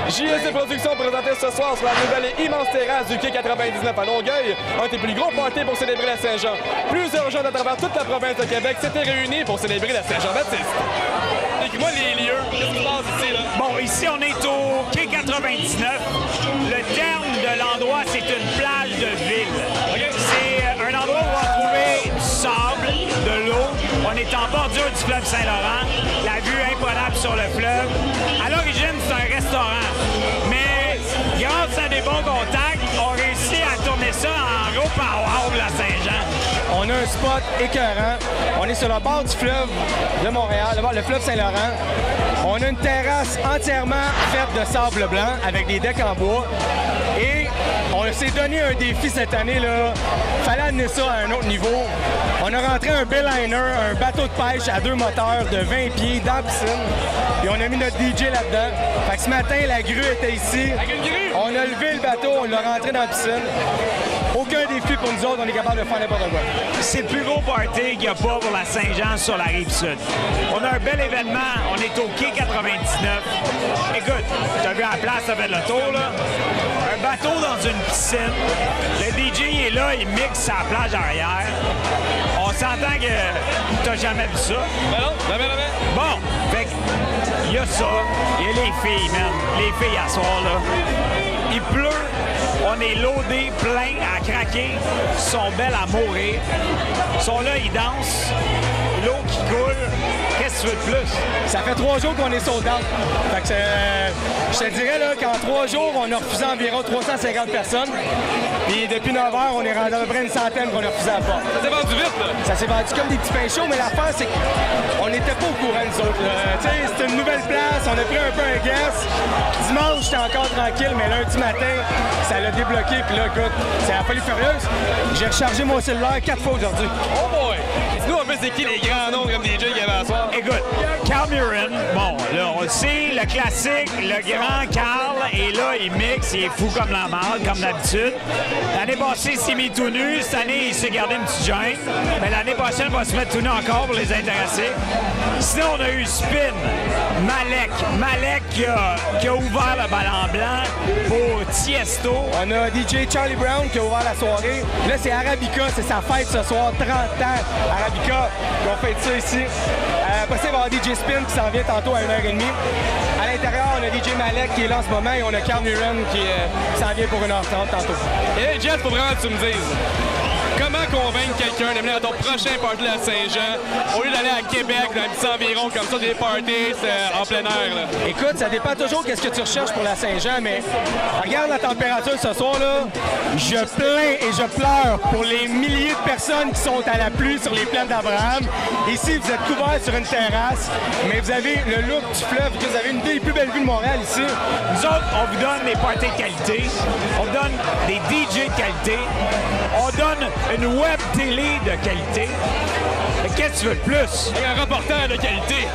JSC Productions présentait ce soir sur la nouvelle et immense terrasse du Quai 99 à Longueuil, un des plus gros parties pour célébrer la Saint-Jean. Plusieurs gens à travers toute la province de Québec s'étaient réunis pour célébrer la Saint-Jean-Baptiste. Dis-moi les lieux, qu'est-ce qui se passe ici, là? Bon, ici, on est au Quai 99. Le terme de l'endroit, c'est une plage de ville. Okay. C'est un endroit où on va trouver du sable, de l'eau. On est en bordure du fleuve Saint-Laurent. La vue imprenable sur le fleuve. À l'origine, c'est un restaurant. Mais grâce à des bons contacts, on réussit à tourner ça en gros power de la Saint-Jean. On a un spot écœurant. On est sur le bord du fleuve de Montréal, le fleuve Saint-Laurent. On a une terrasse entièrement faite de sable blanc avec des decks en bois. Et on s'est donné un défi cette année, là. Fallait amener ça à un autre niveau. On a rentré un Bayliner, un bateau de pêche à 2 moteurs de 20 pieds dans la piscine. Puis on a mis notre DJ là-dedans. Fait que ce matin, la grue était ici. On a levé le bateau, on l'a rentré dans la piscine. Aucun défi pour nous autres, on est capable de faire n'importe quoi. C'est le plus gros party qu'il n'y a pas pour la Saint-Jean sur la Rive-Sud. On a un bel événement, on est au Quai 99. Écoute, t'as vu à la place, t'as fait le tour, là? Un bateau dans une piscine. Le DJ est là, il mixe sa plage arrière. On s'entend que t'as jamais vu ça. Ben non, jamais. Bon, fait il y a ça, il y a les filles, man. Les filles à soir, là. Il pleut, on est loadé, plein, à craquer. Ils sont belles à mourir. Ils sont là, ils dansent. L'eau qui coule. Qu'est-ce que tu veux de plus? Ça fait 3 jours qu'on est sold out. Fait que je te dirais là, qu'en 3 jours, on a refusé environ 350 personnes. Puis depuis 9 heures, on est rendu à peu près une centaine qu'on a refusé à la porte. Ça s'est vendu vite, là. Ça s'est vendu comme des petits pains chauds, mais l'affaire, c'est qu'on n'était pas au courant, nous autres. Tu sais, c'est une nouvelle place, on a pris un peu un guess. Dimanche, j'étais encore tranquille, mais lundi matin, ça l'a débloqué. Puis là, écoute, c'est la folie furieuse. J'ai rechargé mon cellulaire 4 fois aujourd'hui. Oh boy! Dis-nous un peu, c'est qui les grands noms comme DJ qu'il y avait à soir? Écoute, Carl Murin, bon, là, on le sait, le classique, le grand Carl, et là, il mixe, il est fou comme la malle, comme d'habitude. L'année passée, il s'est mis tout nu. Cette année, il s'est gardé une petite gêne. Mais l'année prochaine, il va se mettre tout nu encore pour les intéresser. Sinon, on a eu Spin, Malek qui a ouvert le ballon blanc pour Tiesto. On a DJ Charlie Brown qui a ouvert la soirée. Là, c'est Arabica, c'est sa fête ce soir, 30 ans. Arabica, on fait ça ici. Après ça, il va y avoir DJ Spin qui s'en vient tantôt à 1h30. À l'intérieur, on a DJ Malek qui est là en ce moment et on a Carl Murin qui s'en vient pour 1h30 tantôt. Et hey, Jeff, faut vraiment que tu me dises. Comment convaincre quelqu'un de venir à ton prochain party de la Saint-Jean au lieu d'aller à Québec dans les petits environs comme ça, des parties en plein air? Là. Écoute, ça dépend toujours qu'est-ce que tu recherches pour la Saint-Jean, mais regarde la température ce soir, là. Je plains et je pleure pour les milliers de personnes qui sont à la pluie sur les plaines d'Abraham. Ici, vous êtes couverts sur une terrasse, mais vous avez le look du fleuve, vous avez une des plus belles vues de Montréal ici. Nous autres, on vous donne des parties de qualité, on vous donne des DJ de qualité, on donne une web télé de qualité. Qu'est-ce que tu veux de plus? Et un reporter de qualité.